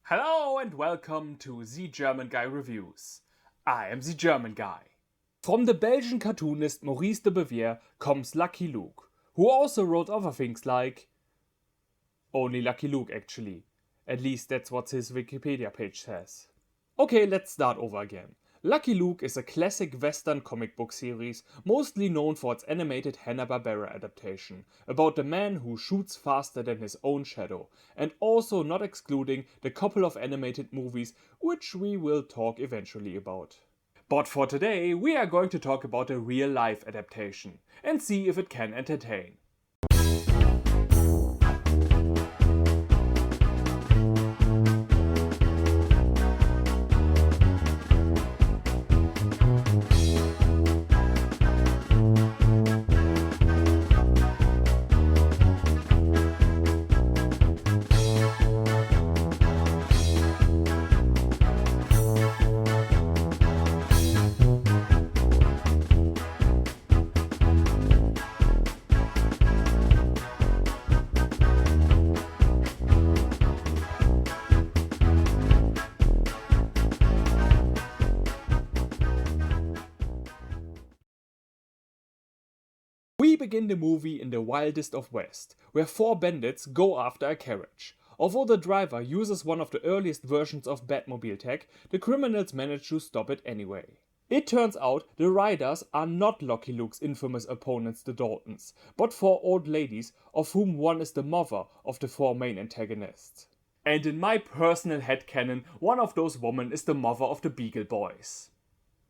Hello and welcome to The German Guy Reviews. I am the German guy. From the Belgian cartoonist Maurice de Bevier comes Lucky Luke, who also wrote other things like... Only Lucky Luke actually. At least that's what his Wikipedia page says. Okay, let's start over again. Lucky Luke is a classic Western comic book series, mostly known for its animated Hanna-Barbera adaptation, about a man who shoots faster than his own shadow, and also not excluding the couple of animated movies which we will talk eventually about. But for today, we are going to talk about a real-life adaptation, and see if it can entertain. We begin the movie in the wildest of West, where four bandits go after a carriage. Although the driver uses one of the earliest versions of Batmobile tech, the criminals manage to stop it anyway. It turns out the riders are not Lucky Luke's infamous opponents, the Daltons, but four old ladies, of whom one is the mother of the four main antagonists. And in my personal headcanon, one of those women is the mother of the Beagle Boys.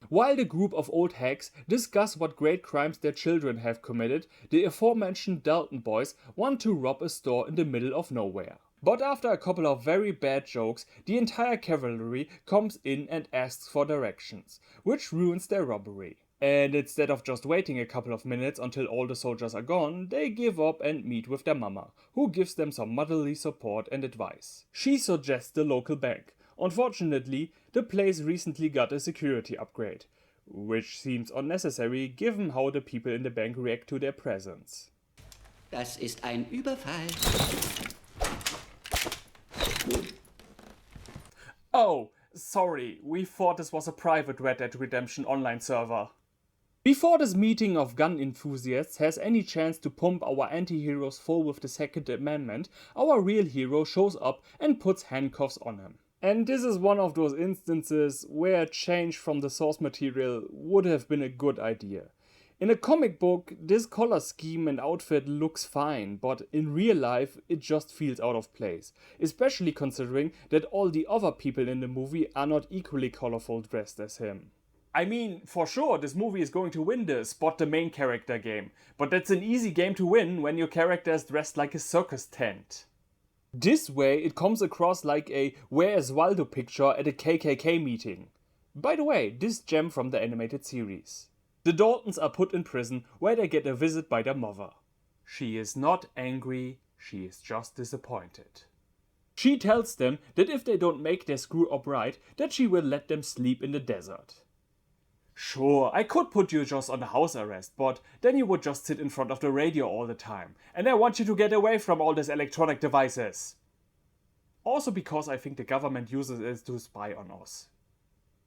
While the group of old hags discuss what great crimes their children have committed, the aforementioned Dalton boys want to rob a store in the middle of nowhere. But after a couple of very bad jokes, the entire cavalry comes in and asks for directions, which ruins their robbery. And instead of just waiting a couple of minutes until all the soldiers are gone, they give up and meet with their mama, who gives them some motherly support and advice. She suggests the local bank. Unfortunately, the place recently got a security upgrade, which seems unnecessary given how the people in the bank react to their presence. Das ist ein Überfall. Oh, sorry, we thought this was a private Red Dead Redemption online server. Before this meeting of gun enthusiasts has any chance to pump our anti-heroes full with the Second Amendment, our real hero shows up and puts handcuffs on him. And this is one of those instances where a change from the source material would have been a good idea. In a comic book, this color scheme and outfit looks fine, but in real life it just feels out of place, especially considering that all the other people in the movie are not equally colorful dressed as him. I mean, for sure, this movie is going to win the Spot the Main Character game, but that's an easy game to win when your character is dressed like a circus tent. This way, it comes across like a Where is Waldo picture at a KKK meeting. By the way, this gem from the animated series. The Daltons are put in prison where they get a visit by their mother. She is not angry, she is just disappointed. She tells them that if they don't make their screw up right, that she will let them sleep in the desert. Sure, I could put you just on house arrest, but then you would just sit in front of the radio all the time. And I want you to get away from all these electronic devices. Also because I think the government uses it to spy on us.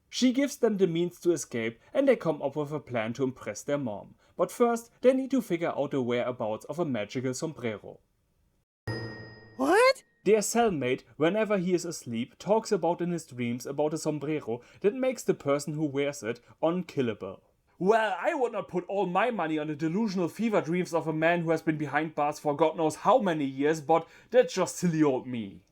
She gives them the means to escape and they come up with a plan to impress their mom. But first, they need to figure out the whereabouts of a magical sombrero. What? Their cellmate, whenever he is asleep, talks about in his dreams about a sombrero that makes the person who wears it unkillable. Well, I would not put all my money on the delusional fever dreams of a man who has been behind bars for God knows how many years, but that's just silly old me.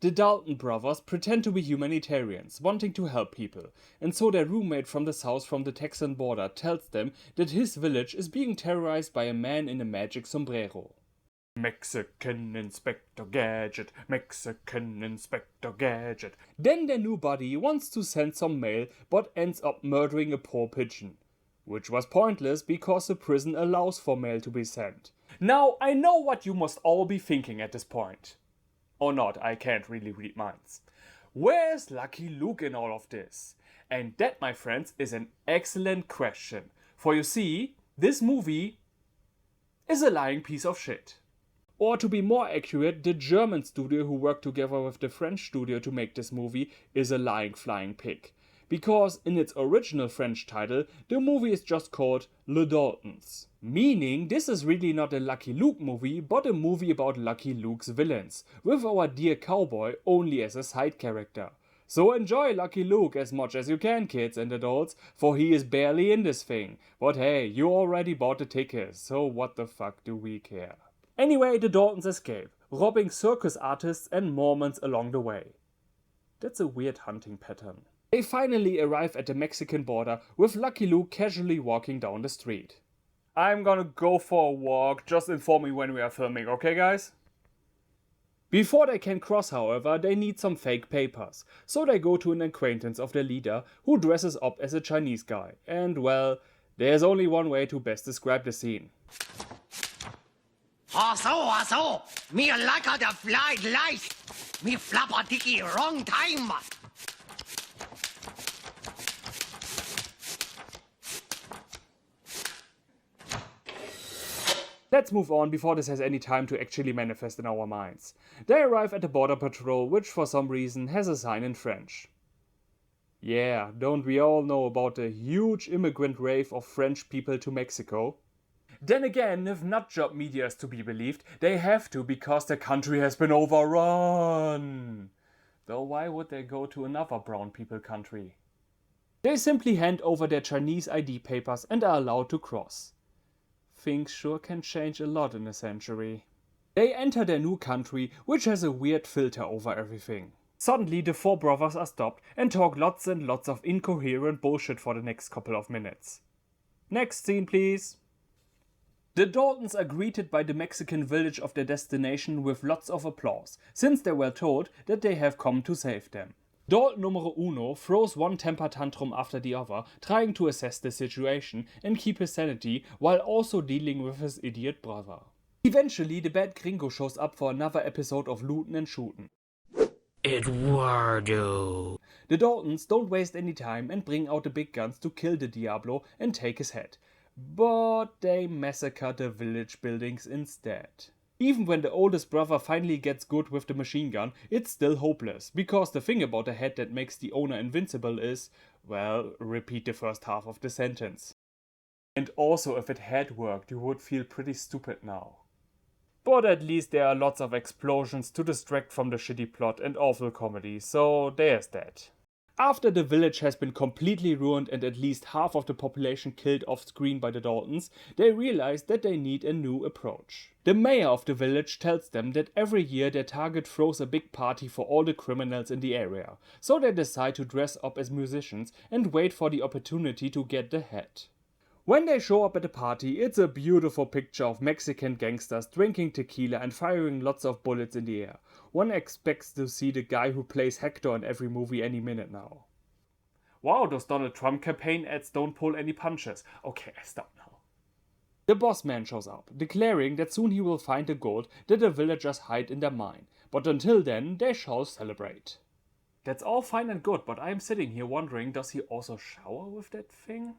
The Dalton brothers pretend to be humanitarians, wanting to help people, and so their roommate from the south from the Texan border tells them that his village is being terrorized by a man in a magic sombrero. Mexican Inspector Gadget, Mexican Inspector Gadget. Then their new buddy wants to send some mail but ends up murdering a poor pigeon. Which was pointless because the prison allows for mail to be sent. Now I know what you must all be thinking at this point. Or not, I can't really read minds. Where's Lucky Luke in all of this? And that, my friends, is an excellent question. For you see, this movie is a lying piece of shit. Or to be more accurate, the German studio who worked together with the French studio to make this movie is a lying flying pig. Because in its original French title, the movie is just called Le Daltons. Meaning this is really not a Lucky Luke movie, but a movie about Lucky Luke's villains, with our dear cowboy only as a side character. So enjoy Lucky Luke as much as you can, kids and adults, for he is barely in this thing. But hey, you already bought the ticket, so what the fuck do we care? Anyway, the Daltons escape, robbing circus artists and Mormons along the way. That's a weird hunting pattern. They finally arrive at the Mexican border with Lucky Luke casually walking down the street. I'm gonna go for a walk, just inform me when we are filming, okay guys? Before they can cross, however, they need some fake papers, so they go to an acquaintance of their leader who dresses up as a Chinese guy, and well, there's only one way to best describe the scene. So, me like the flight light. Me flap a dicky wrong time. Let's move on before this has any time to actually manifest in our minds. They arrive at the border patrol, which for some reason has a sign in French. Yeah, don't we all know about the huge immigrant wave of French people to Mexico? Then again, if nutjob media is to be believed, they have to because the country has been overrun. Though why would they go to another brown people country? They simply hand over their Chinese ID papers and are allowed to cross. Things sure can change a lot in a century. They enter their new country, which has a weird filter over everything. Suddenly the four brothers are stopped and talk lots and lots of incoherent bullshit for the next couple of minutes. Next scene please. The Daltons are greeted by the Mexican village of their destination with lots of applause, since they were told that they have come to save them. Dalton numero uno throws one temper tantrum after the other, trying to assess the situation and keep his sanity while also dealing with his idiot brother. Eventually, the bad gringo shows up for another episode of lootin' and shootin'. Eduardo. The Daltons don't waste any time and bring out the big guns to kill the Diablo and take his head. But they massacre the village buildings instead. Even when the oldest brother finally gets good with the machine gun, it's still hopeless, because the thing about a head that makes the owner invincible is, well, repeat the first half of the sentence. And also if it had worked, you would feel pretty stupid now. But at least there are lots of explosions to distract from the shitty plot and awful comedy, so there's that. After the village has been completely ruined and at least half of the population killed off screen by the Daltons, they realize that they need a new approach. The mayor of the village tells them that every year their target throws a big party for all the criminals in the area, so they decide to dress up as musicians and wait for the opportunity to get the head. When they show up at the party, it's a beautiful picture of Mexican gangsters drinking tequila and firing lots of bullets in the air. One expects to see the guy who plays Hector in every movie any minute now. Wow, those Donald Trump campaign ads don't pull any punches. Okay, I stop now. The boss man shows up, declaring that soon he will find the gold that the villagers hide in their mine. But until then, they shall celebrate. That's all fine and good, but I am sitting here wondering, does he also shower with that thing?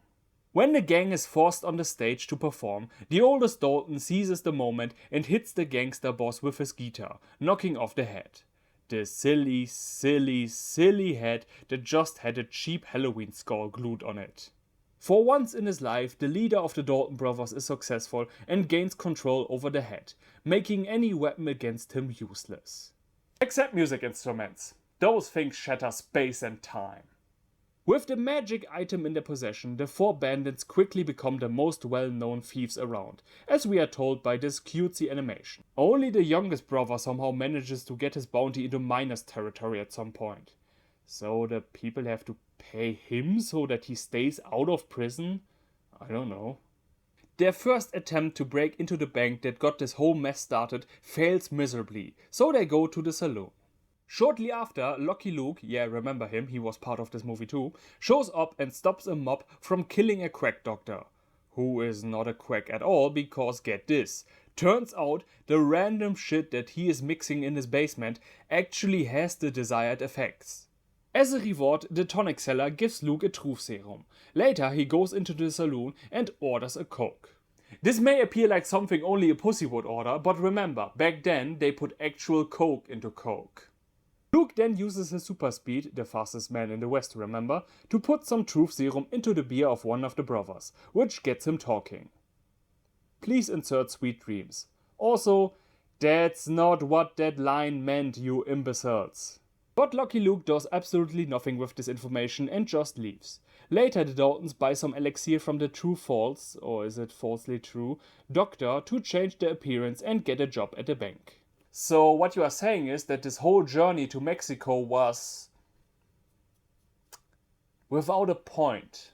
When the gang is forced on the stage to perform, the oldest Dalton seizes the moment and hits the gangster boss with his guitar, knocking off the head. The silly, silly, silly head that just had a cheap Halloween skull glued on it. For once in his life, the leader of the Dalton brothers is successful and gains control over the head, making any weapon against him useless. Except music instruments. Those things shatter space and time. With the magic item in their possession, the four bandits quickly become the most well-known thieves around, as we are told by this cutesy animation. Only the youngest brother somehow manages to get his bounty into miners territory at some point. So the people have to pay him so that he stays out of prison? I don't know. Their first attempt to break into the bank that got this whole mess started fails miserably, so they go to the saloon. Shortly after, Lucky Luke, yeah, remember him, he was part of this movie too, shows up and stops a mob from killing a quack doctor. Who is not a quack at all, because get this, turns out the random shit that he is mixing in his basement actually has the desired effects. As a reward, the tonic seller gives Luke a truth serum. Later he goes into the saloon and orders a coke. This may appear like something only a pussy would order, but remember, back then they put actual coke into coke. Luke then uses his super speed, the fastest man in the West remember, to put some truth serum into the beer of one of the brothers, which gets him talking. Please insert sweet dreams. Also, that's not what that line meant, you imbeciles. But Lucky Luke does absolutely nothing with this information and just leaves. Later the Daltons buy some elixir from the true false, or is it falsely true, doctor to change their appearance and get a job at the bank. So what you are saying is that this whole journey to Mexico was without a point.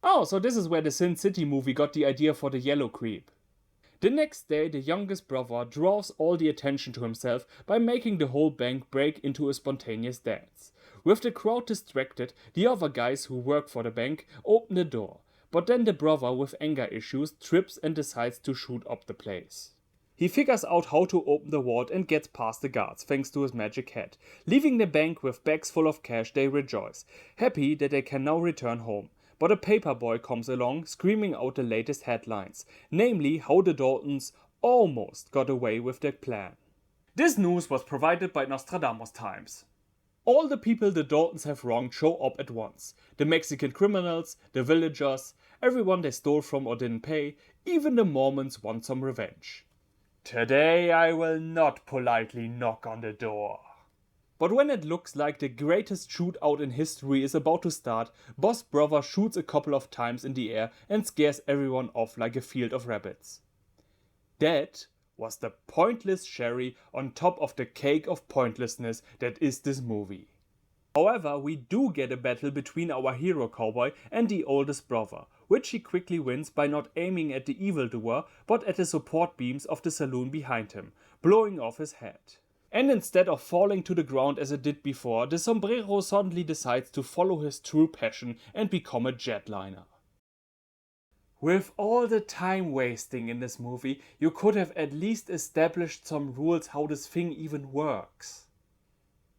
Oh, so this is where the Sin City movie got the idea for the yellow creep. The next day, the youngest brother draws all the attention to himself by making the whole bank break into a spontaneous dance. With the crowd distracted, the other guys who work for the bank open the door, but then the brother with anger issues trips and decides to shoot up the place. He figures out how to open the vault and gets past the guards thanks to his magic hat. Leaving the bank with bags full of cash, they rejoice, happy that they can now return home. But a paper boy comes along, screaming out the latest headlines, namely how the Daltons almost got away with their plan. This news was provided by Nostradamus Times. All the people the Daltons have wronged show up at once. The Mexican criminals, the villagers, everyone they stole from or didn't pay, even the Mormons want some revenge. Today I will not politely knock on the door. But when it looks like the greatest shootout in history is about to start, Boss Brother shoots a couple of times in the air and scares everyone off like a field of rabbits. That was the pointless cherry on top of the cake of pointlessness that is this movie. However, we do get a battle between our hero cowboy and the oldest brother, which he quickly wins by not aiming at the evildoer but at the support beams of the saloon behind him, blowing off his head. And instead of falling to the ground as it did before, the sombrero suddenly decides to follow his true passion and become a jetliner. With all the time wasting in this movie, you could have at least established some rules how this thing even works.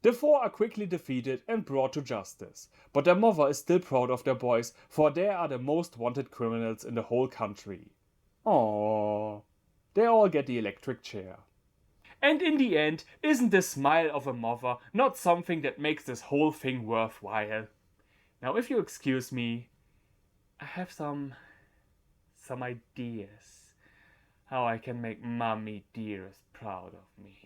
The four are quickly defeated and brought to justice, but their mother is still proud of their boys, for they are the most wanted criminals in the whole country. Aww. They all get the electric chair. And in the end, isn't the smile of a mother not something that makes this whole thing worthwhile? Now if you excuse me, I have some ideas how I can make Mommy Dearest proud of me.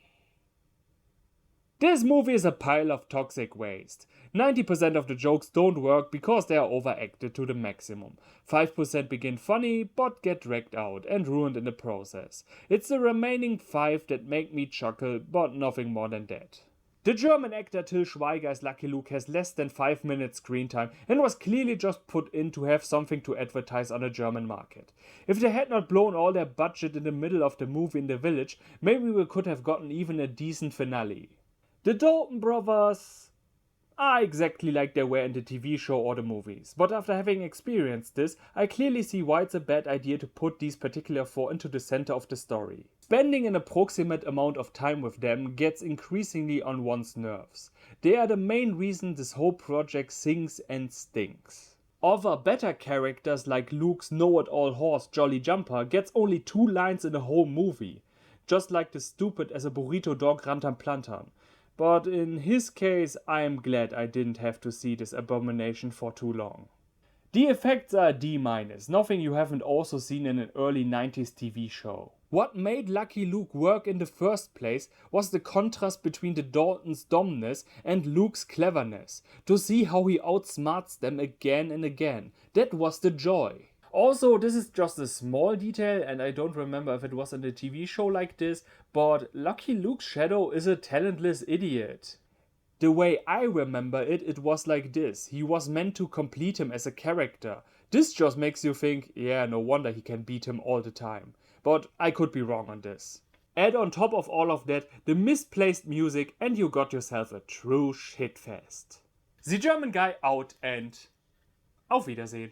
This movie is a pile of toxic waste. 90% of the jokes don't work because they are overacted to the maximum. 5% begin funny but get dragged out and ruined in the process. It's the remaining 5 that make me chuckle, but nothing more than that. The German actor Till Schweiger as Lucky Luke has less than 5 minutes screen time and was clearly just put in to have something to advertise on the German market. If they had not blown all their budget in the middle of the movie in the village, maybe we could have gotten even a decent finale. The Dalton brothers are exactly like they were in the TV show or the movies, but after having experienced this, I clearly see why it's a bad idea to put these particular 4 into the center of the story. Spending an approximate amount of time with them gets increasingly on one's nerves. They are the main reason this whole project sings and stinks. Other better characters like Luke's know-it-all horse Jolly Jumper gets only 2 lines in the whole movie, just like the stupid as a burrito dog Rantan Plantan. But in his case, I am glad I didn't have to see this abomination for too long. The effects are D-, nothing you haven't also seen in an early 90s TV show. What made Lucky Luke work in the first place was the contrast between the Daltons' dumbness and Luke's cleverness, to see how he outsmarts them again and again. That was the joy. Also, this is just a small detail, and I don't remember if it was in a TV show like this, but Lucky Luke's Shaddow is a talentless idiot. The way I remember it, it was like this. He was meant to complete him as a character. This just makes you think, yeah, no wonder he can beat him all the time. But I could be wrong on this. Add on top of all of that the misplaced music and you got yourself a true shitfest. The German guy out and auf Wiedersehen.